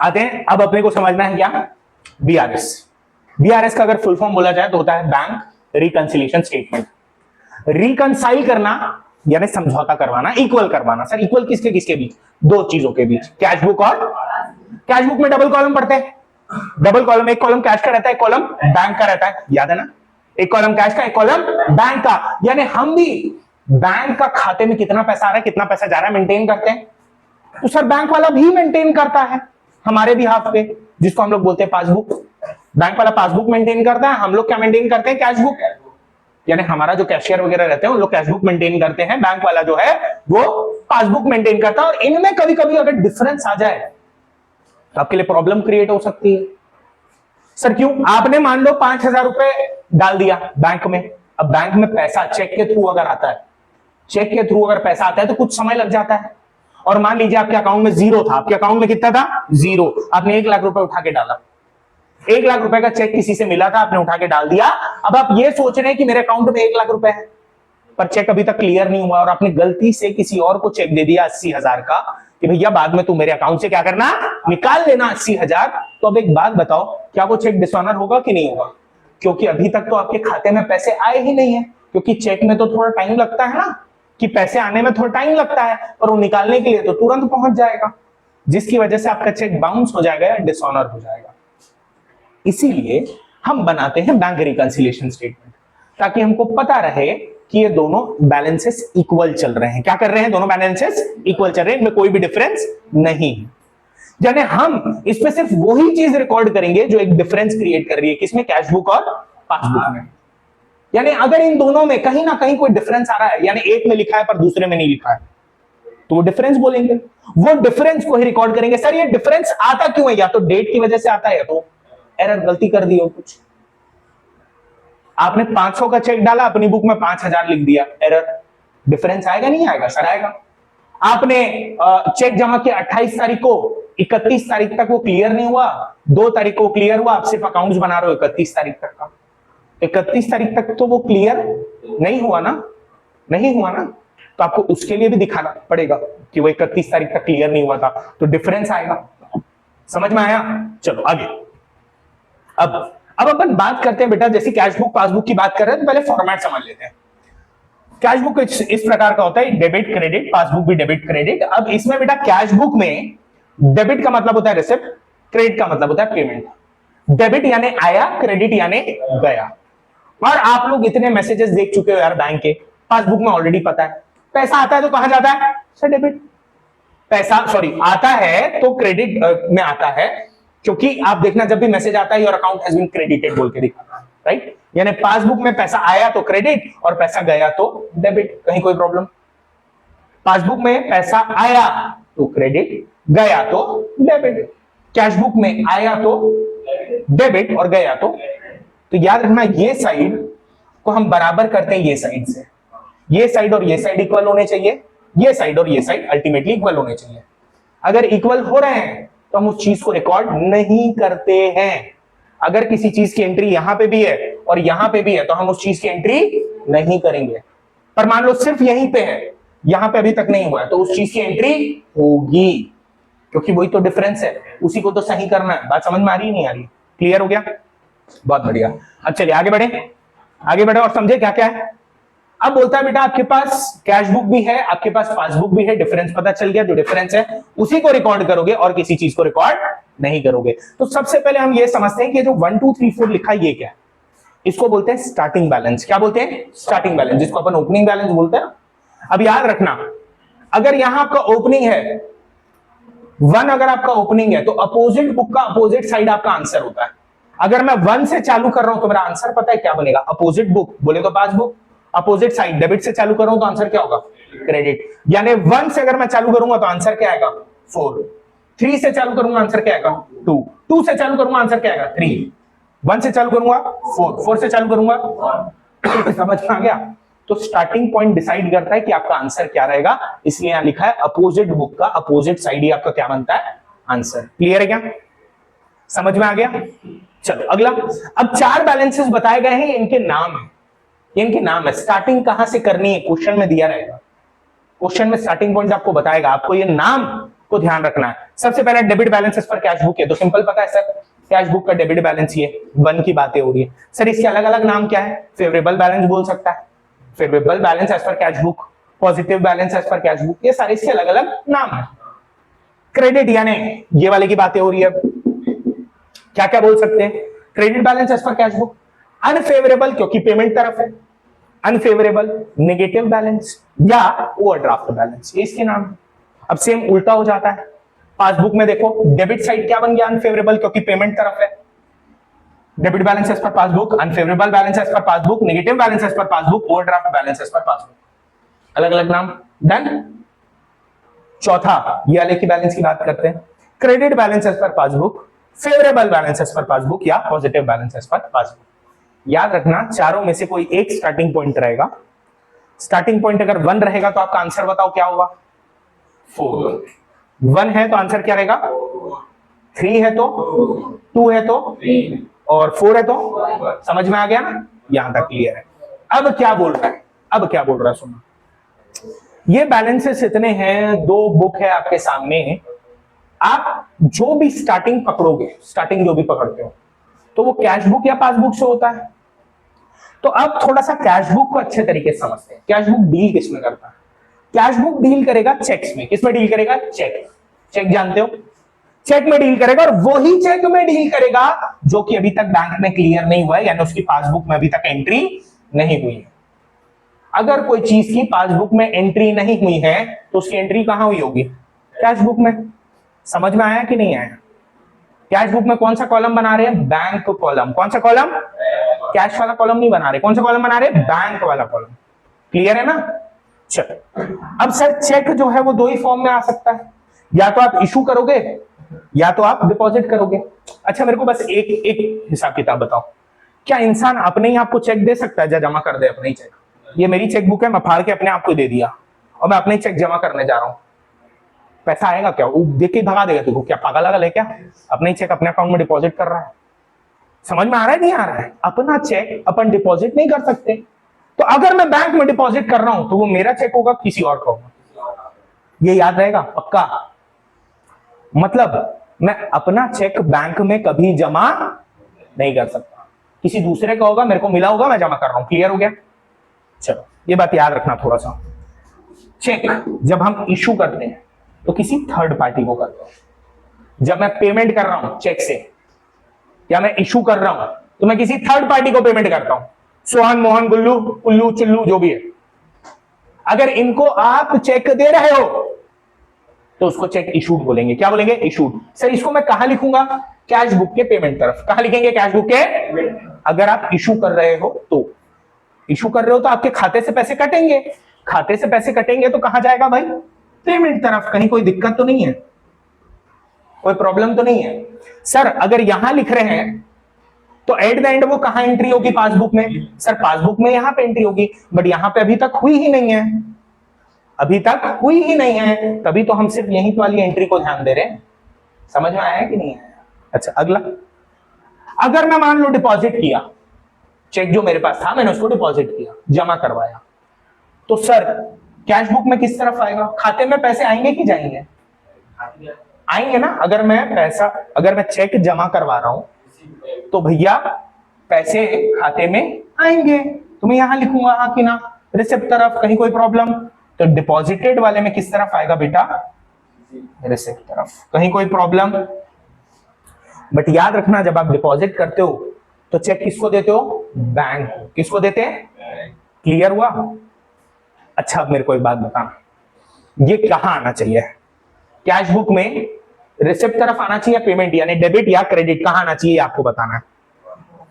आते हैं, अब अपने को समझना है क्या, बीआरएस। बीआरएस का अगर फुल फॉर्म बोला जाए तो होता है बैंक रिकंसिलिएशन स्टेटमेंट। रिकंसाइल करना यानी समझौता करवाना, इक्वल करवाना। सर इक्वल किसके किसके बीच, दो चीजों के बीच, कैश बुक और कैश बुक में डबल कॉलम पढ़ते हैं, डबल कॉलम, एक कॉलम कैश का रहता है, एक कॉलम बैंक का रहता है, याद है ना, एक कॉलम कैश का, एक कॉलम बैंक का। यानी हम भी बैंक का खाते में कितना पैसा आ रहा है कितना पैसा जा रहा है मेंटेन करते हैं, तो सर बैंक वाला भी मेंटेन करता है हमारे भी हाथ पे, जिसको हम लोग बोलते हैं पासबुक। बैंक वाला पासबुक मेंटेन करता है, हम लोग क्या मेंटेन करते हैं, कैश बुक। यानी हमारा जो कैशियर वगैरह रहते हैं उन लोग कैश बुक मेंटेन करते हैं, बैंक वाला जो है वो पासबुक मेंटेन करता है। और इनमें कभी कभी अगर डिफरेंस आ जाए तो आपके लिए प्रॉब्लम क्रिएट हो सकती है। सर क्यों, आपने मान लो 5,000 रुपए डाल दिया बैंक में, अब बैंक में पैसा चेक के थ्रू अगर आता है, चेक के थ्रू अगर पैसा आता है तो कुछ समय लग जाता है। और मान लीजिए आपके अकाउंट में जीरो था, आपके अकाउंट में कितना था, जीरो, आपने 1 लाख रुपए उठा के डाला, 1 लाख रुपए का चेक किसी से मिला था, आपने उठा के डाल दिया। अब आप ये सोच रहे हैं कि मेरे अकाउंट में 1 लाख रुपए है, पर चेक अभी तक क्लियर नहीं हुआ और आपने गलती से किसी और को चेक दे दिया 80,000 का कि भैया बाद में तू मेरे अकाउंट से क्या करना, निकाल लेना 80,000। तो अब एक बात बताओ, क्या वो चेक डिसऑनर होगा कि नहीं होगा, क्योंकि अभी तक तो आपके खाते में पैसे आए ही नहीं है। क्योंकि चेक में तो थोड़ा टाइम लगता है ना, कि पैसे आने में थोड़ा टाइम लगता है, पर वो निकालने के लिए तो तुरंत पहुंच जाएगा, जिसकी वजह से आपका चेक बाउंस हो जाएगा या डिसऑनर हो जाएगा। इसीलिए हम बनाते हैं बैंक रिकंसिलिएशन स्टेटमेंट, ताकि हमको पता रहे कि ये दोनों बैलेंसेस इक्वल चल रहे हैं। क्या कर रहे हैं, दोनों बैलेंसेस इक्वल चल रहे हैं, इनमें कोई भी डिफरेंस नहीं है। यानी हम इसमें सिर्फ वही चीज रिकॉर्ड करेंगे जो एक डिफरेंस क्रिएट कर रही है, किसमें, कैश बुक और पासबुक में। यानी अगर इन दोनों में कहीं ना कहीं कोई डिफरेंस आ रहा है, यानी एक में लिखा है पर दूसरे में नहीं लिखा है, तो वो डिफरेंस बोलेंगे, वो डिफरेंस को ही रिकॉर्ड करेंगे। सर ये डिफरेंस आता क्यों है, या तो डेट की वजह से आता है, या तो एरर, गलती कर दी हो कुछ, आपने 500 का चेक डाला, अपनी बुक में 5,000 लिख दिया, एरर, डिफरेंस आएगा नहीं आएगा, सर आएगा। आपने चेक जमा किया 28 तारीख को, 31 तारीख तक वो क्लियर नहीं हुआ, 2 तारीख को क्लियर हुआ, आप सिर्फ अकाउंट्स बना रहे हो 31 तारीख तक का, 31 तारीख तक तो वो क्लियर नहीं हुआ ना, नहीं हुआ ना, तो आपको उसके लिए भी दिखाना पड़ेगा कि वो 31 तारीख तक क्लियर नहीं हुआ था, तो डिफरेंस आएगा। समझ में आया, चलो आगे। अब अपन बात करते हैं बेटा, जैसे कैश बुक पासबुक की बात कर रहे हैं तो पहले फॉर्मेट समझ लेते हैं। कैश बुक इस प्रकार का होता है, डेबिट क्रेडिट, पासबुक भी डेबिट क्रेडिट। अब इसमें बेटा कैश बुक में डेबिट का मतलब होता है रिसिप्ट, क्रेडिट का मतलब होता है पेमेंट। डेबिट यानी आया, क्रेडिट यानी गया। और आप लोग इतने मैसेजेस देख चुके हो यार बैंक के, पासबुक में ऑलरेडी पता है, पैसा आता है तो कहां जाता है, सर डेबिट। पैसा सॉरी आता है तो क्रेडिट में आता है, क्योंकि आप देखना जब भी मैसेज आता है your account has been credited बोल के दिखाता है, राइट। यानी पासबुक में पैसा आया तो क्रेडिट और पैसा गया तो डेबिट, कहीं कोई प्रॉब्लम। पासबुक में पैसा आया तो क्रेडिट, गया तो डेबिट। कैश बुक में आया तो डेबिट और गया तो याद रखना ये साइड को हम बराबर करते हैं ये साइड से, ये साइड और ये साइड इक्वल होने चाहिए, ये साइड और ये साइड अल्टीमेटली इक्वल होने चाहिए। अगर इक्वल हो रहे हैं तो हम उस चीज को रिकॉर्ड नहीं करते हैं। अगर किसी चीज की एंट्री यहां पे भी है और यहां पे भी है तो हम उस चीज की एंट्री नहीं करेंगे। पर मान लो सिर्फ यहीं पे है, यहां पे अभी तक नहीं हुआ है, तो उस चीज की एंट्री होगी, क्योंकि वही तो डिफरेंस है, उसी को तो सही करना है। बात समझ में आ रही नहीं आ रही, क्लियर हो गया, बहुत बढ़िया। अब चलिए आगे बढ़े, आगे बढ़े और समझे क्या क्या है। अब बोलता है बेटा आपके पास कैश बुक भी है, आपके पास पासबुक भी है, डिफरेंस पता चल गया, जो डिफरेंस है उसी को रिकॉर्ड करोगे और किसी चीज को रिकॉर्ड नहीं करोगे। तो सबसे पहले हम ये समझते हैं कि जो 1 2 3 4 लिखा है ये क्या है, इसको बोलते हैं स्टार्टिंग बैलेंस। क्या बोलते हैं, स्टार्टिंग बैलेंस, जिसको अपन ओपनिंग बैलेंस बोलते हैं। अब याद रखना, अगर यहां आपका ओपनिंग है 1, अगर आपका ओपनिंग है तो अपोजिट बुक का अपोजिट साइड आपका आंसर होता है। अगर मैं 1 से चालू कर रहा हूं तो मेरा आंसर पता है क्या बनेगा, अपोजिट बुक बोले तो पासबुक, अपोजिट साइड डेबिट से चालू कर रहा हूं तो आंसर क्या होगा, क्रेडिट। यानी 1 से अगर मैं चालू करूंगा तो आंसर क्या आएगा, 4। 3 से चालू करूंगा आंसर क्या आएगा, 2। 2 से चालू करूंगा आंसर क्या आएगा, 3। 1 से चालू करूंगा 4, 4 से चालू करूंगा 1। समझ में आ गया। तो स्टार्टिंग पॉइंट डिसाइड करता है कि आपका आंसर क्या रहेगा, इसलिए यहां लिखा है अपोजिट बुक का अपोजिट साइड ही आपका क्या बनता है, आंसर। क्लियर है क्या, समझ में आ गया। चलो अगला, अब 4 बैलेंसेस बताए गए हैं, इनके नाम है, इनके नाम है। स्टार्टिंग कहां से करनी है क्वेश्चन में दिया रहेगा, क्वेश्चन में स्टार्टिंग पॉइंट आपको बताएगा, आपको ये नाम को ध्यान रखना है। सबसे पहले debit balance as per cash book है, तो सिंपल पता है सर, कैश बुक का डेबिट बैलेंस ये 1 की बातें हो रही है। सर इसके अलग अलग नाम क्या है? फेवरेबल बैलेंस बोल सकता है, favourable balance as per cash book, positive balance as per cash book, ये सारे इसके अलग अलग नाम है। क्रेडिट यानी ये वाले की बातें हो रही है, क्या क्या बोल सकते हैं? Credit balance as per cash book, unfavourable क्योंकि पेमेंट तरफ है, अनफेवरेबल नेगेटिव बैलेंस या ओवरड्राफ्ट बैलेंस, ये इसके नाम है। अब सेम उल्टा हो जाता है, पासबुक में देखो डेबिट साइड क्या बन गया? अनफेवरेबल क्योंकि पेमेंट तरफ है, debit balance as per passbook, unfavourable balance as per passbook, negative balance as per passbook, overdraft balance as per passbook, अलग अलग नाम। डन। चौथा ये वाले की बैलेंस की बात करते हैं, credit balance as per passbook, favourable balance as per passbook या positive balance as per passbook. याद रखना चारों में से कोई एक स्टार्टिंग पॉइंट रहेगा। स्टार्टिंग पॉइंट अगर 1 रहेगा तो आपका आंसर बताओ क्या होगा? 4। 1 है तो आंसर क्या रहेगा? 3 है तो 2 है तो और 4 है तो, समझ में आ गया ना? यहां तक क्लियर है। अब क्या बोल रहा है? अब क्या बोल रहा है सुनो, ये बैलेंसेस इतने हैं, 2 बुक है आपके सामने, आप जो भी स्टार्टिंग पकड़ोगे, स्टार्टिंग जो भी पकड़ते हो तो वो कैश बुक या पासबुक से होता है। तो अब थोड़ा सा कैश बुक को अच्छे तरीके से समझते हैं। कैश बुक डील किसमें करता है? कैश बुक डील करेगा चेक्स में। किसमें डील करेगा? चेक। चेक जानते हो, चेक में डील करेगा, और वही चेक में डील करेगा जो कि अभी तक बैंक में क्लियर नहीं हुआ है, यानी उसकी पासबुक में अभी तक एंट्री नहीं हुई है। अगर कोई चीज की पासबुक में एंट्री नहीं हुई है तो उसकी एंट्री कहां हुई होगी? कैश बुक में। समझ में आया कि नहीं आया? कैश बुक में कौन सा कॉलम बना रहे हैं? Bank column. कौन सा कॉलम? कैश वाला कॉलम नहीं बना रहे। कौन सा कॉलम बना रहे हैं? बैंक वाला कॉलम। क्लियर है ना? चलो, अब सर चेक जो है वो 2 ही फॉर्म में आ सकता है, या तो आप इशू करोगे या तो आप डिपॉजिट करोगे। अच्छा मेरे को बस एक हिसाब किताब बताओ, क्या इंसान अपने ही आपको चेक दे सकता है? जमा कर दे अपने ही चेक, ये मेरी चेक बुक है, मैं फाड़ के अपने आप को दे दिया और मैं अपने ही चेक जमा करने जा रहा हूं, पैसा आएगा क्या? वो देख के भगा देगा तुमको, क्या पागल है क्या? अपने ही चेक अपने अकाउंट में डिपॉजिट कर रहा है। समझ में आ रहा है नहीं आ रहा है? अपना चेक अपन डिपॉजिट नहीं कर सकते, तो अगर मैं बैंक में डिपॉजिट कर रहा हूं तो वो मेरा चेक होगा, किसी और का होगा। ये याद रहेगा पक्का। मतलब मैं अपना चेक बैंक में कभी जमा नहीं कर सकता, किसी दूसरे का होगा, मेरे को मिला होगा, मैं जमा कर रहा हूं। क्लियर हो गया? चलो ये बात याद रखना थोड़ा सा। चेक जब हम इशू करते हैं तो किसी थर्ड पार्टी को करते हैं। जब मैं पेमेंट कर रहा हूं चेक से या मैं इशू कर रहा हूं तो मैं किसी थर्ड पार्टी को पेमेंट करता हूं, सोहन मोहन गुल्लू उल्लू चिल्लू जो भी है। अगर इनको आप चेक दे रहे हो तो उसको चेक इशूड बोलेंगे। क्या बोलेंगे? इशूड। सर इसको मैं कहां लिखूंगा? कैश बुक के पेमेंट तरफ। कहां लिखेंगे? कैश बुक के। अगर आप इशू कर रहे हो तो, इशू कर रहे हो तो आपके खाते से पैसे कटेंगे, खाते से पैसे कटेंगे तो कहां जाएगा भाई? पेमेंट तरफ। कहीं कोई दिक्कत तो नहीं है? कोई प्रॉब्लम तो नहीं है? सर अगर यहां लिख रहे हैं तो एट द एंड वो कहां एंट्री होगी? पासबुक में। सर पासबुक में यहां पे एंट्री होगी, बट यहां पे अभी तक हुई ही नहीं है, अभी तक हुई ही नहीं है, तभी तो हम सिर्फ यहीं वाली एंट्री को ध्यान दे रहे हैं। समझ में आया कि नहीं आया? अच्छा अगला, अगर मैं मान लो डिपॉजिट किया, चेक जो मेरे पास था मैंने उसको डिपॉजिट किया, जमा करवाया, तो सर कैश बुक में किस तरफ आएगा? खाते में पैसे आएंगे कि जाएंगे? आएंगे ना। अगर मैं चेक जमा करवा रहा हूं तो भैया पैसे खाते में आएंगे, तो मैं यहां लिखूंगा हाँ कि ना, रिसिप्ट तरफ। कहीं कोई प्रॉब्लम? तो डिपॉजिटेड वाले में किस तरफ आएगा बेटा? रिसिप्ट तरफ। कहीं कोई प्रॉब्लम? बट याद रखना जब आप डिपॉजिट करते हो तो चेक किसको देते हो? बैंक को। किसको देते हैं? क्लियर हुआ? अच्छा अब मेरे को एक बात बताना, ये कहां आना चाहिए? कैश बुक में रिसिप्ट तरफ आना चाहिए, पेमेंट यानी डेबिट या क्रेडिट, कहां आना चाहिए आपको बताना है।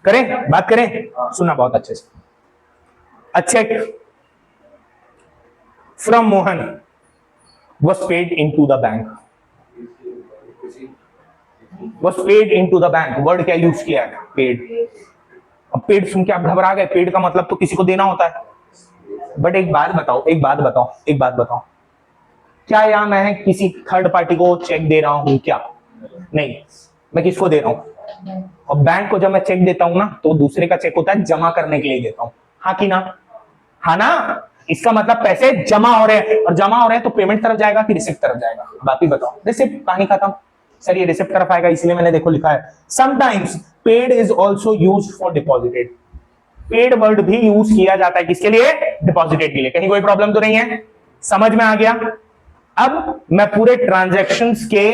करें बात करें? सुना बहुत अच्छे से। A cheque from Mohan was paid into the bank, was paid into the bank। Word क्या यूज किया है? पेड। अब पेड सुन के आप घबरा गए, पेड का मतलब तो किसी को देना होता है। बट एक बात बताओ, क्या यहां मैं किसी थर्ड पार्टी को चेक दे रहा हूं क्या? नहीं, मैं किसको दे रहा हूं? और बैंक को जब मैं चेक देता हूं ना तो दूसरे का चेक होता है जमा करने के लिए देता हूं, हाँ कि ना? हाँ ना? इसका मतलब पैसे जमा हो रहे हैं, और जमा हो रहे हैं तो पेमेंट तरफ जाएगा कि रिसिप्ट तरफ जाएगा? अब आप ही बताओ। रिसिप्ट, कहानी खत्म। सर ये रिसिप्ट तरफ आएगा, इसलिए मैंने देखो लिखा है sometimes paid is also used for deposited. Paid word भी यूज किया जाता है किसके लिए? डिपॉजिटेड के लिए। कहीं कोई प्रॉब्लम तो नहीं है? समझ में आ गया? अब मैं पूरे ट्रांजैक्शंस के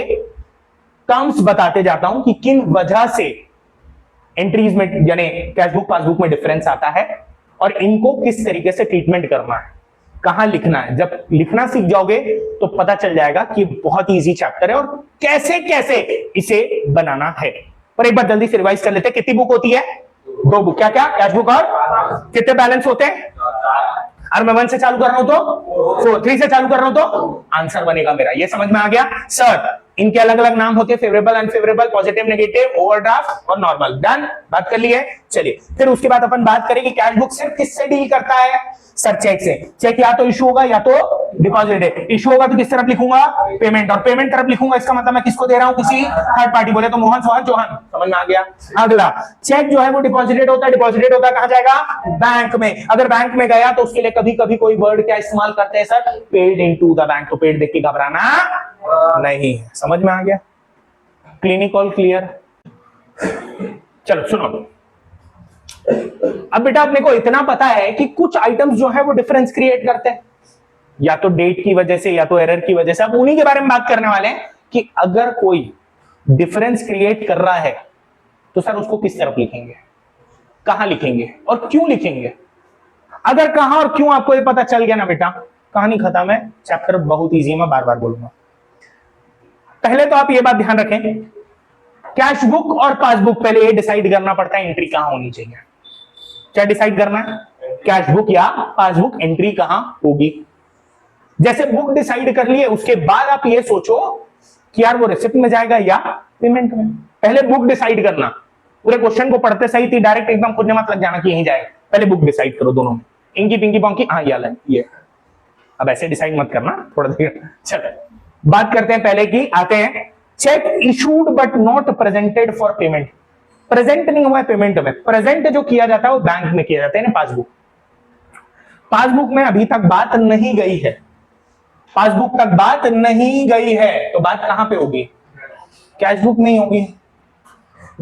टर्म्स बताते जाता हूं कि किन वजह से एंट्रीज में यानी कैशबुक पासबुक में डिफरेंस आता है, और इनको किस तरीके से ट्रीटमेंट करना है, कहां लिखना है। जब लिखना सीख जाओगे तो पता चल जाएगा कि बहुत इजी चैप्टर है और कैसे कैसे इसे बनाना है। पर एक बार जल्दी से रिवाइज कर लेते हैं। कितनी बुक होती है? 2 बुक। क्या क्या? कैशबुक और कितने बैलेंस होते हैं? और मैं 1 से चालू कर रहा हूं तो 4, 3 से चालू कर रहा हूं तो आंसर बनेगा मेरा। ये समझ में आ गया? सर इनके अलग अलग नाम होते हैं, favourable, unfavourable, positive, negative, overdraft और नॉर्मल। डन, बात कर ली है। चलिए फिर उसके बाद अपन बात करेंगे कैश बुक सिर्फ किससे डील करता है? सर चेक से। चेक या तो इशू होगा या तो डिपॉजिट है। इशू होगा तो किस तरफ लिखूंगा? पेमेंट। और पेमेंट तरफ लिखूंगा, इसका मतलब मैं किसको दे रहा हूं? किसी थर्ड पार्टी। बोले तो मोहन, सोहन, चौहान। समझ में आ गया? अगला, चेक जो है वो डिपॉजिटेड होता है। डिपॉजिटेड होता है कहां जाएगा? बैंक में। अगर बैंक में गया तो उसके लिए कभी कभी कोई वर्ड क्या इस्तेमाल करते हैं sir? Paid into the bank. तो पेड देख के घबराना नहीं। समझ में आ गया? Clinical clear? चलो सुनो, अब बेटा अपने को इतना पता है कि कुछ आइटम्स जो है वो डिफरेंस क्रिएट करते हैं, या तो डेट की वजह से या तो एरर की वजह से। अब उन्हीं के बारे में बात करने वाले हैं कि अगर कोई डिफरेंस क्रिएट कर रहा है तो सर उसको किस तरफ लिखेंगे, कहां लिखेंगे और क्यों लिखेंगे। अगर कहां और क्यों आपको ये पता चल गया ना बेटा, कहानी खत्म है। चैप्टर बहुत इजी है, मैं बार बार बोलूंगा। पहले तो आप ये बात ध्यान रखें, कैश बुक और पासबुक पहले ये डिसाइड करना पड़ता है एंट्री कहां होनी चाहिए। क्या डिसाइड करना है? कैश बुक या पासबुक एंट्री कहां होगी। जैसे बुक डिसाइड कर लिए, उसके बाद आप ये सोचो कि यार वो रिसिप्ट में जाएगा या पेमेंट में। पहले बुक डिसाइड करना। पूरे क्वेश्चन को पढ़ते सही थी डायरेक्ट एकदम खुद ने मत लग जाना कि यहीं जाएगा। पहले बुक डिसाइड करो दोनों में, इंकी पिंकी पॉन्की। हाँ ये अब ऐसे डिसाइड मत करना, थोड़ा देर। चलो बात करते हैं पहले की। आते हैं check issued but not presented for payment. Present नहीं हुआ है पेमेंट में। प्रेजेंट जो किया जाता है वो बैंक में किया जाता है ना। पासबुक, पासबुक में अभी तक बात नहीं गई है। पासबुक तक बात नहीं गई है तो बात कहां पे होगी? कैशबुक में ही होगी।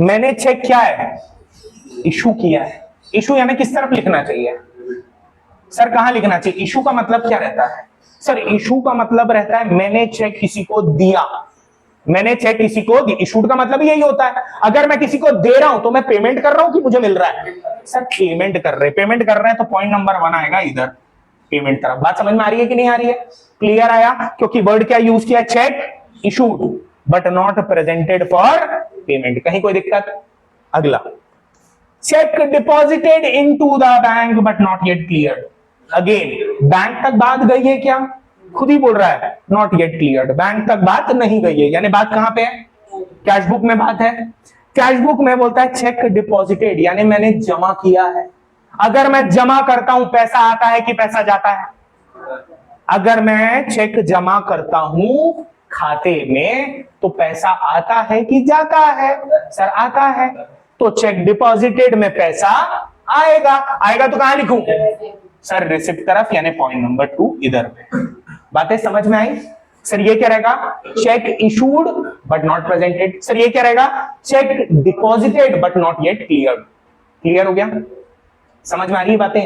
मैंने चेक किया है, इशू किया है। इशू यानी किस तरफ लिखना चाहिए सर? कहां लिखना चाहिए? इशू का मतलब क्या रहता है सर? इशू का मतलब रहता है मैंने चेक किसी को दिया। मैंने चेक किसी को दिया। इशूड का मतलब यही होता है, अगर मैं किसी को दे रहा हूं तो मैं पेमेंट कर रहा हूं कि मुझे मिल रहा है? सर पेमेंट कर रहे हैं तो पॉइंट नंबर 1 आएगा इधर, पेमेंट तरफ। बात समझ में आ रही है कि नहीं आ रही है? क्लियर आया? क्योंकि वर्ड क्या यूज किया? Check issued but not presented for payment. कहीं कोई दिक्कत? अगला, check deposited into the bank but not yet cleared. Again bank तक बात गई है क्या? खुद ही बोल रहा है नॉट येट क्लियर्ड। बैंक तक बात नहीं गई है, यानी बात कहां पे है? कैशबुक में बात है। कैशबुक में बोलता है चेक डिपॉजिटेड, यानी मैंने जमा किया है। अगर मैं जमा करता हूं पैसा आता है कि पैसा जाता है? अगर मैं चेक जमा करता हूं खाते में तो पैसा आता है कि जाता है? सर आता है। तो चेक डिपॉजिटेड में पैसा आएगा। आएगा तो कहां लिखूं सर? रिसिप्ट तरफ, यानी पॉइंट नंबर 2 इधर पे। बातें समझ में आई? सर ये क्या रहेगा? Check issued but not presented. Sir ये क्या रहेगा? Check deposited but not yet cleared. Clear हो गया? समझ में आ रही है बातें?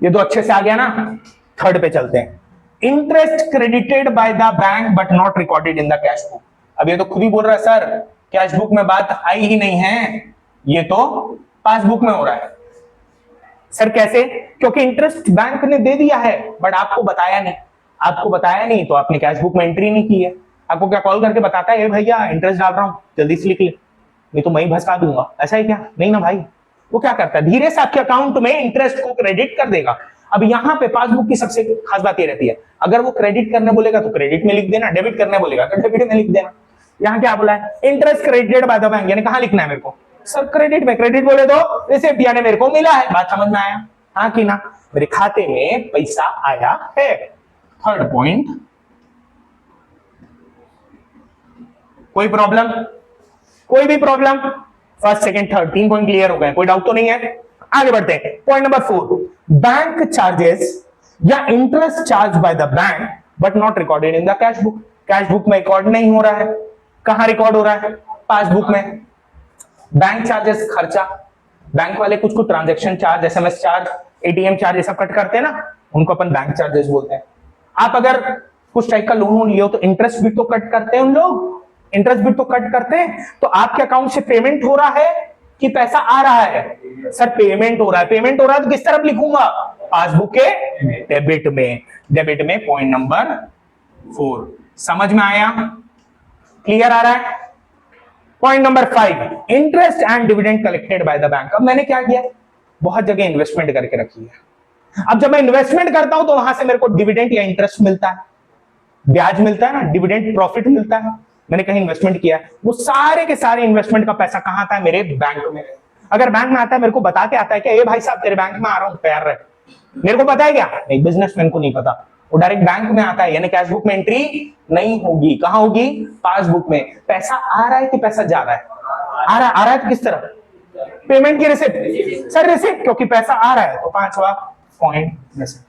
ये दो अच्छे से आ गया ना। थर्ड पे चलते हैं। Interest credited bye the bank but not recorded in the cash book. अब ये तो खुद ही बोल रहा है सर कैश बुक में बात आई ही नहीं है, ये तो पासबुक में हो रहा है। सर कैसे? क्योंकि इंटरेस्ट बैंक ने दे दिया है बट आपको बताया नहीं। आपको बताया नहीं तो आपने कैश बुक में एंट्री नहीं की है। आपको क्या कॉल करके बताता है भैया इंटरेस्ट डाल रहा हूं जल्दी से लिख ले, नहीं तो मैं ही भसका दूंगा? ऐसा है क्या? नहीं ना भाई। वो क्या करता है? धीरे से आपके अकाउंट में इंटरेस्ट को क्रेडिट कर देगा। अब यहां पे पासबुक की सबसे खास बात ये रहती है, अगर वो क्रेडिट करने बोलेगा तो क्रेडिट में लिख देना, डेबिट करने बोलेगा तो डेबिट में लिख देना। यहां क्या बोला है? Interest credited bye the bank, यानी कहां लिखना है मेरे को? सर क्रेडिट में। क्रेडिट बोले तो रिसिप्ट, यानी मेरे को मिला है। बात समझ में आया? हाँ कि ना? मेरे खाते में पैसा आया है। थर्ड पॉइंट, कोई प्रॉब्लम? कोई भी problem? First second third 3 point clear हो गए, कोई डाउट तो नहीं है? आगे बढ़ते हैं। पॉइंट नंबर 4, बैंक चार्जेस या interest charge by the bank but not recorded in the cash book, cash book में रिकॉर्ड नहीं हो रहा है, कहां रिकॉर्ड हो रहा है, पासबुक में। बैंक चार्जेस, खर्चा, बैंक वाले कुछ कुछ transaction charge, SMS charge, ATM charge ये सब कट करते हैं ना, उनको अपन बैंक चार्जेस बोलते हैं। आप अगर कुछ टाइप का लोन लिए हो तो इंटरेस्ट भी तो कट करते हैं उन लोग, इंटरेस्ट भी तो कट करते हैं। तो आपके अकाउंट से पेमेंट हो रहा है कि पैसा आ रहा है? सर पेमेंट हो रहा है, पेमेंट हो रहा है तो किस तरफ लिखूंगा? पासबुक के डेबिट में, डेबिट में पॉइंट नंबर 4। समझ में आया? क्लियर आ रहा है? Point number 5, interest and dividend collected by the bank. अब मैंने क्या किया, बहुत जगह इन्वेस्टमेंट करके रखी है। अब जब मैं इन्वेस्टमेंट करता हूं तो वहां से मेरे को डिविडेंड या इंटरेस्ट मिलता है, ब्याज मिलता है ना, डिविडेंड प्रॉफिट मिलता है। मैंने कहीं इन्वेस्टमेंट किया है, वो सारे के सारे इन्वेस्टमेंट का पैसा कहां आता है? मेरे बैंक में। अगर बैंक में आता है, मेरे को बता के आता है क्या, ए भाई साहब तेरे बैंक में आ रहा हूं, तैयार रहे। मेरे को पता है क्या? नहीं, बिजनेसमैन को नहीं पता, वो डायरेक्ट बैंक में आता है, यानी कैश बुक में एंट्री नहीं होगी। कहां होगी? पासबुक में। पैसा आ रहा है कि पैसा जा रहा है? आ रहा है तो किस तरह? पेमेंट की रिसिप्ट। सर रिसिप्ट, क्योंकि पैसा आ रहा है तो 5वां पॉइंट रिसिप्ट।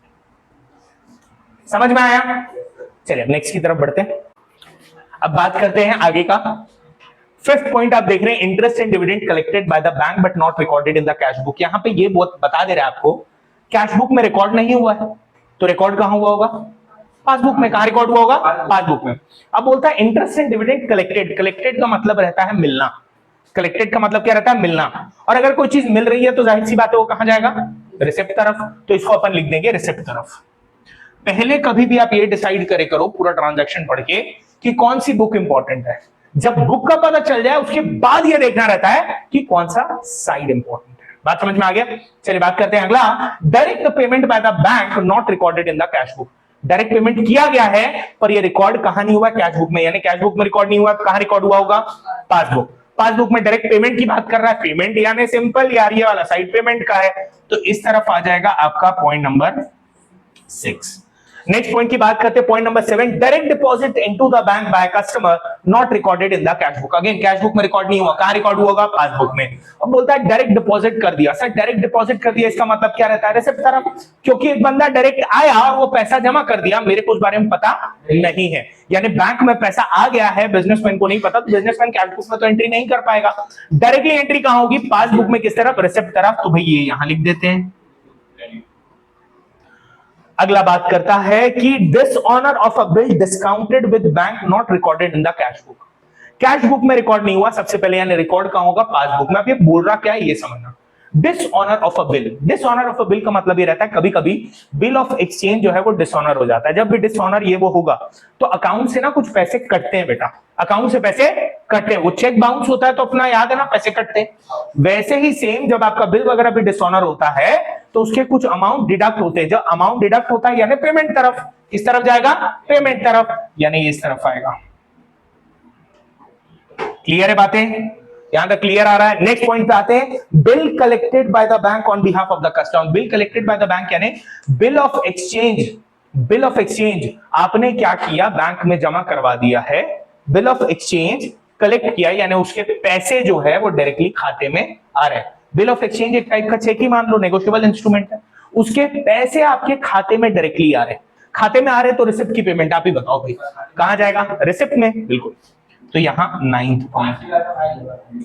समझ में आया? चलिए नेक्स्ट की तरफ बढ़ते हैं। अब बात करते हैं आगे का। 5th पॉइंट आप देख रहे हैं, interest and dividend collected by the bank but not recorded in the cash book. यहां पे ये बहुत बता दे रहा है आपको, कैश बुक में रिकॉर्ड नहीं हुआ है तो रिकॉर्ड कहां हुआ होगा? पासबुक में। कहां रिकॉर्ड हुआ होगा? पासबुक में। अब बोलता है interest and dividend collected. Collected का मतलब रहता है मिलना, कलेक्टेड का मतलब क्या रहता है? मिलना। और अगर कोई चीज मिल रही है तो जाहिर सी बात है वो कहां जाएगा? रिसिप्ट तरफ। तो इसको अपन लिख देंगे रिसिप्ट तरफ। पहले कभी भी आप ये डिसाइड करे करो पूरा ट्रांजैक्शन पढ़ के कि कौन सी बुक इंपॉर्टेंट है। जब बुक का पता चल जाए उसके बाद ये देखना रहता है कि कौन सा साइड इंपॉर्टेंट है। बात समझ में आ गया? चलिए बात करते हैं अगला, direct payment by the bank not recorded in the cash book. Direct payment किया गया है पर ये रिकॉर्ड कहां नहीं हुआ? कैश बुक में। यानी कैश बुक में रिकॉर्ड नहीं हुआ, कहां रिकॉर्ड हुआ होगा? पासबुक। पासबुक में डायरेक्ट पेमेंट की बात कर रहा है, पेमेंट यानी सिंपल यार ये वाला साइड पेमेंट का है, तो इस तरफ आ जाएगा आपका पॉइंट नंबर 6। नेक्स्ट पॉइंट की बात करते हैं, point number 7, direct deposit into the bank by customer not recorded in the cash book. Again cash book में रिकॉर्ड नहीं हुआ, कहां रिकॉर्ड हुआ होगा? पासबुक में। अब बोलता है डायरेक्ट डिपॉजिट कर दिया। सर डायरेक्ट डिपॉजिट कर दिया इसका मतलब क्या रहता है? रिसिप्ट तरफ, क्योंकि एक बंदा डायरेक्ट आया और वो पैसा जमा कर दिया, मेरे को उस बारे में पता नहीं है। यानी बैंक में पैसा आ गया है, बिजनेसमैन को नहीं पता, तो बिजनेसमैन कैश बुक में तो एंट्री नहीं कर पाएगा। डायरेक्टली एंट्री कहां होगी? पासबुक में। किस तरफ? रिसिप्ट तरफ। तो भाई ये यहां लिख देते हैं। अगला बात करता है कि dishonour of a bill discounted with bank not recorded in the cash book. Cash book में रिकॉर्ड नहीं हुआ सबसे पहले, यानी रिकॉर्ड कहां होगा? पासबुक में। अब ये बोल रहा क्या है ये समझना। Dishonour of a bill, dishonour of a bill का मतलब ये रहता है कभी कभी बिल ऑफ एक्सचेंज जो है वो डिसऑनर हो जाता है। जब भी डिसऑनर ये वो होगा तो अकाउंट से ना कुछ पैसे कटते हैं बेटा, अकाउंट से पैसे कटते हैं। वो चेक बाउंस होता है तो अपना याद है ना, पैसे कटते हैं। वैसे ही सेम जब आपका बिल वगैरह भी डिसऑनर होता है तो उसके कुछ अमाउंट डिडक्ट होते हैं। जब अमाउंट डिडक्ट होता है यानी पेमेंट तरफ। किस तरफ जाएगा? पेमेंट तरफ, यानी इस तरफ आएगा। क्लियर है बातें? यहां तक क्लियर आ रहा है? नेक्स्ट पॉइंट पे आते हैं, bill collected by the bank on behalf of the customer. Bill collected by the bank यानी bill of exchange. Bill of exchange आपने क्या किया? बैंक में जमा करवा दिया है। बिल ऑफ एक्सचेंज कलेक्ट किया यानी उसके पैसे जो है वो डायरेक्टली खाते में आ रहे हैं। बिल ऑफ एक्सचेंज एक टाइप का चेक ही मान लो, नेगोशिएबल इंस्ट्रूमेंट है, उसके पैसे आपके खाते में डायरेक्टली आ रहे हैं। खाते में आ रहे हैं तो रिसिप्ट की पेमेंट आप ही बताओ भाई कहां जाएगा? रिसिप्ट में। बिल्कुल। तो यहां 9th पॉइंट।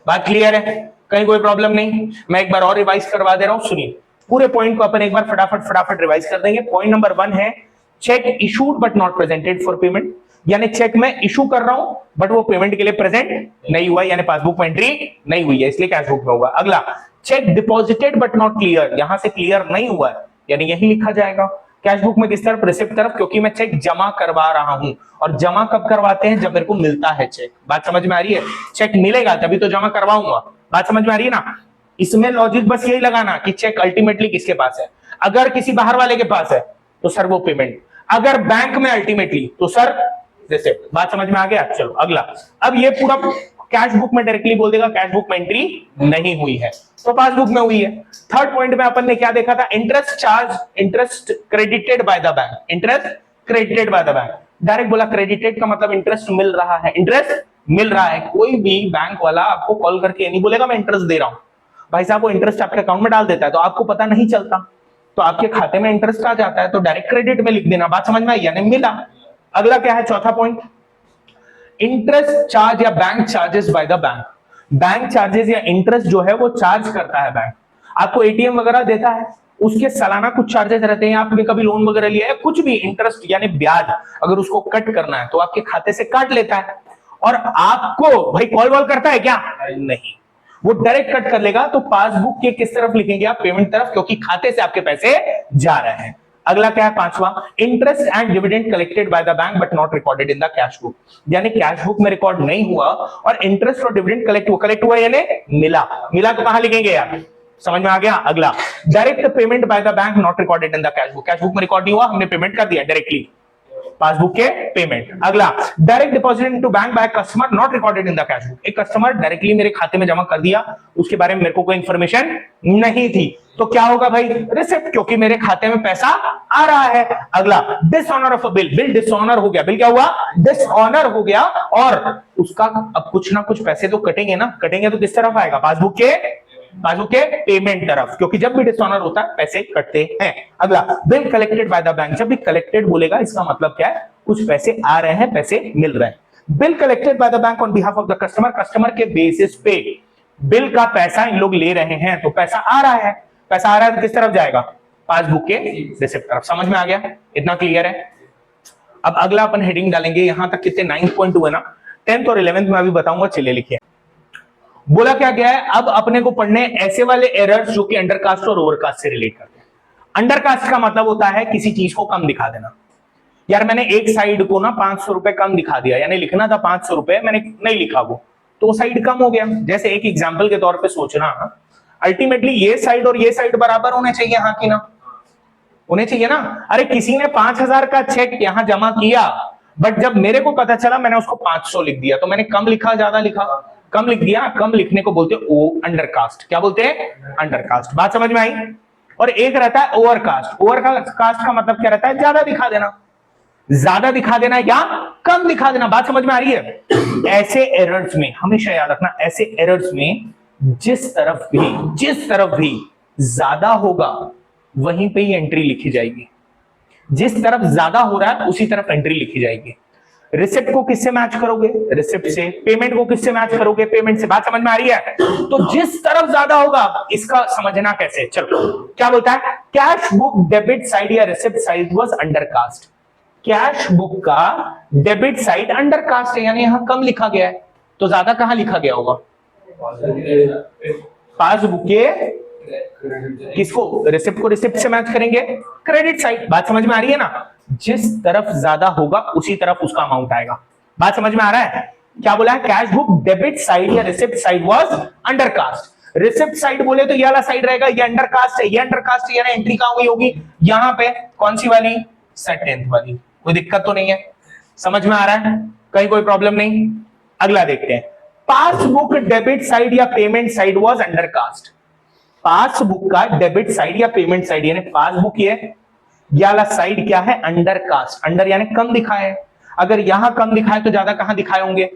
बात क्लियर है? कहीं कोई प्रॉब्लम नहीं? मैं एक बार और रिवाइज करवा दे रहा हूं, सुनिए पूरे पॉइंट को अपन एक बार फटाफट रिवाइज कर देंगे। पॉइंट नंबर 1 है check issued but not presented for payment, यानी चेक मैं इशू कर रहा हूं बट वो पेमेंट के लिए प्रेजेंट नहीं हुआ, यानी पासबुक में एंट्री नहीं हुई है, इसलिए कैश बुक में होगा। अगला check deposited but not clear, यहां से क्लियर नहीं हुआ है यानी यही लिखा जाएगा। कैश बुक में किस तरफ? रिसिप्ट तरफ, क्योंकि मैं चेक जमा करवा रहा हूं। और जमा कब करवाते हैं? जब मेरे को मिलता है चेक। बात समझ में आ रही है? चेक मिलेगा तभी तो जमा करवाऊंगा। बात समझ में आ रही है ना? इसमें लॉजिक बस यही लगाना कि चेक अल्टीमेटली किसके पास है। अगर किसी बाहर वाले के पास है तो सर वो पेमेंट, अगर बैंक में अल्टीमेटली तो सर रिसिप्ट। बात समझ में आ गया? चलो अगला। अब ये पूरा कैश बुक में डायरेक्टली बोल देगा कैश बुक में एंट्री नहीं हुई है तो पासबुक में हुई है। थर्ड पॉइंट में अपन ने क्या देखा था? Interest charge, interest credited bye the bank. Interest credited bye the bank, direct बोला क्रेडिटेड का मतलब इंटरेस्ट मिल रहा है। इंटरेस्ट मिल रहा है। कोई भी बैंक वाला आपको कॉल करके नहीं बोलेगा मैं इंटरेस्ट दे रहा हूं। भाई साहब वो इंटरेस्ट आपके अकाउंट में डाल देता है तो आपको पता नहीं चलता। तो आपके खाते में इंटरेस्ट आ जाता है, तो डायरेक्ट क्रेडिट में लिख देना। बात समझ में आई, यानी मिला। अगला क्या है, चौथा पॉइंट, इंटरेस्ट चार्ज या bank charges bye the bank. Bank charges या इंटरेस्ट जो है वो चार्ज करता है बैंक। आपको एटीएम वगैरह देता है, उसके सालाना कुछ चार्जेस रहते हैं। आपने कभी लोन वगैरह लिया है, कुछ भी इंटरेस्ट यानी ब्याज अगर उसको कट करना है तो आपके खाते से काट लेता है। और आपको भाई कॉल वॉल करता है क्या? नहीं, वो डायरेक्ट कट कर लेगा। तो पासबुक के किस तरफ लिखेंगे आप? पेमेंट तरफ, क्योंकि खाते से आपके पैसे जा रहे हैं। अगला क्या है, पांचवा, interest and dividend collected by the bank but not recorded in the cash book. यानी कैश बुक में रिकॉर्ड नहीं हुआ और इंटरेस्ट और डिविडेंड कलेक्ट हुआ यानी मिला। मिला तो कहां लिखेंगे यार? समझ में आ गया? अगला, direct payment by the bank not recorded in the cash book. Cash book में रिकॉर्ड नहीं हुआ, हमने पेमेंट कर दिया डायरेक्टली, पासबुक के पेमेंट। अगला, direct deposit into bank by customer not recorded in the cash book. एक कस्टमर डायरेक्टली मेरे खाते में जमा कर दिया, उसके बारे में मेरे को कोई इंफॉर्मेशन नहीं थी, तो क्या होगा भाई? रिसिप्ट, क्योंकि मेरे खाते में पैसा आ रहा है। अगला, dishonour of a bill. Bill dishonour हो गया। बिल क्या हुआ? डिसऑनर हो गया, और उसका अब कुछ ना कुछ पैसे तो कटेंगे ना। कटेंगे तो किस तरफ आएगा? पासबुक के पेमेंट तरफ, क्योंकि जब भी डिसऑनर होता है पैसे कटते हैं। अगला, bill collected by the bank. जब भी कलेक्टेड बोलेगा इसका मतलब क्या है? कुछ पैसे आ रहे हैं, पैसे मिल रहे हैं। Bill collected by the bank on behalf of the customer. Customer के बेसिस पे बिल का पैसा इन लोग ले रहे हैं, तो पैसा आ रहा है। पैसा आ रहा है तो किस तरफ जाएगा? पासबुक के रिसिप्ट तरफ। समझ में आ गया? इतना क्लियर है? अब अगला अपन हेडिंग डालेंगे। यहां तक कितने 9.2 है ना, 10th और 11th में अभी बताऊंगा। चलिए लिखिए। बोला क्या गया है, अब अपने को पढ़ने ऐसे वाले एरर्स जो कि अंडरकास्ट और ओवरकास्ट से रिलेट करते हैं। अंडरकास्ट का मतलब होता है किसी चीज को कम दिखा देना। यार मैंने एक साइड को ना 500 रुपए कम दिखा दिया, यानी लिखना था 500 रुपए, मैंने नहीं लिखा वो, तो साइड कम हो गया। जैसे एक एग्जाम्पल के तौर पे सोचना, अल्टीमेटली ये साइड और ये साइड बराबर होने चाहिए, हाँ कि ना? होने चाहिए ना। अरे किसी ने 5000 का चेक यहां जमा किया, बट जब मेरे को पता चला मैंने उसको 500 लिख दिया, तो मैंने कम लिखा ज्यादा लिखा? कम लिख दिया। कम लिखने को बोलते हैं अंडरकास्ट। क्या बोलते हैं? अंडरकास्ट। बात समझ में आई? और एक रहता है ओवरकास्ट। ओवरकास्ट का मतलब क्या रहता है? ज्यादा दिखा देना। ज्यादा दिखा देना या कम दिखा देना। बात समझ में आ रही है? ऐसे एरर्स में हमेशा याद रखना, ऐसे एरर्स में जिस तरफ भी ज्यादा होगा वहीं पे ही एंट्री लिखी जाएगी। जिस तरफ ज्यादा हो रहा है उसी तरफ एंट्री लिखी जाएगी। रिसिप्ट को किससे मैच करोगे? रिसिप्ट से। पेमेंट को किससे मैच करोगे? पेमेंट से। बात समझ में आ रही है? तो जिस तरफ ज्यादा होगा इसका समझना कैसे? चलो, क्या बोलता है? कैश बुक डेबिट साइड या receipt side was undercast. Cash book का डेबिट साइड अंडरकास्ट है, यानी यहां कम लिखा गया है, तो ज्यादा कहां लिखा गया होगा? पासबुक के किसको? रिसिप्ट को रिसिप्ट से मैच करेंगे, क्रेडिट साइड। बात समझ में आ रही है ना? जिस तरफ ज्यादा होगा उसी तरफ उसका अमाउंट आएगा। बात समझ में आ रहा है? क्या बोला है? कैश बुक डेबिट साइड या receipt side was undercast. Receipt side बोले तो ये वाला साइड रहेगा, ये अंडरकास्ट है, ये अंडरकास्ट है, यानी एंट्री कहां हुई होगी? यहां पे। कौन सी वाली? 10th वाली। कोई दिक्कत तो नहीं है? समझ में आ रहा है? कहीं कोई प्रॉब्लम नहीं? अगला देखते हैं। पासबुक डेबिट साइड या payment side was undercast. Passbook का डेबिट साइड या पेमेंट साइड, यानी पासबुक ये वाला साइड क्या है? अंडरकास्ट। अंडर यानी कम दिखाए है। अगर यहां कम दिखाए तो ज्यादा कहां दिखाए होंगे?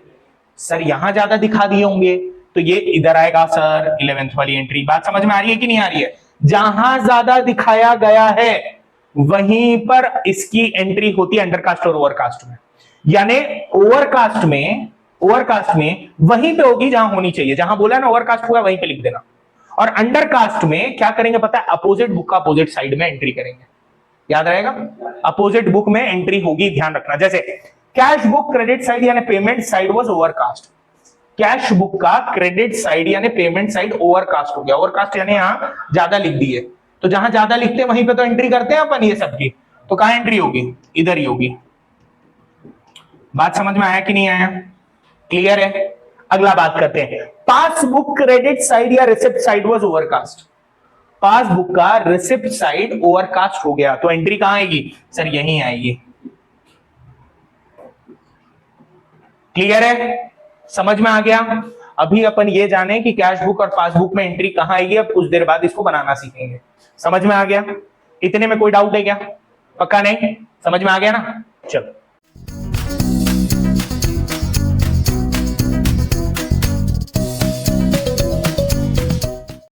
सर यहां ज्यादा दिखा दिए होंगे, तो ये इधर आएगा सर 11th वाली एंट्री। बात समझ में आ रही है कि नहीं आ रही है? जहां ज्यादा दिखाया गया है वहीं पर इसकी एंट्री होती है अंडरकास्ट और ओवरकास्ट में। यानी ओवरकास्ट में वहीं पे होगी जहां होनी चाहिए। जहां बोला ना ओवरकास्ट हुआ वहीं पे लिख देना। और अंडरकास्ट में क्या करेंगे पता है? अपोजिट बुक का अपोजिट साइड में एंट्री करेंगे। याद रहेगा? अपोजिट बुक में एंट्री होगी, ध्यान रखना। जैसे कैश बुक क्रेडिट साइड यानी payment side was overcast. Cash book का क्रेडिट साइड यानी पेमेंट साइड ओवरकास्ट हो गया। ओवरकास्ट यानी यहां ज्यादा लिख दिए, तो जहां ज्यादा लिखते हैं वहीं पे तो एंट्री करते हैं अपन ये सब की, तो कहां एंट्री होगी? इधर ही होगी। बात समझ में आया कि नहीं आया? क्लियर है? अगला बात करते हैं। पासबुक क्रेडिट साइड या receipt side was overcast. Passbook का रिसिप्ट साइड ओवरकास्ट हो गया, तो एंट्री कहां आएगी? सर यहीं आएगी। क्लियर है? समझ में आ गया? अभी अपन ये जाने कि कैश बुक और पासबुक में एंट्री कहां आएगी, अब कुछ देर बाद इसको बनाना सीखेंगे। समझ में आ गया? इतने में कोई डाउट है क्या? पक्का नहीं? समझ में आ गया ना? चलो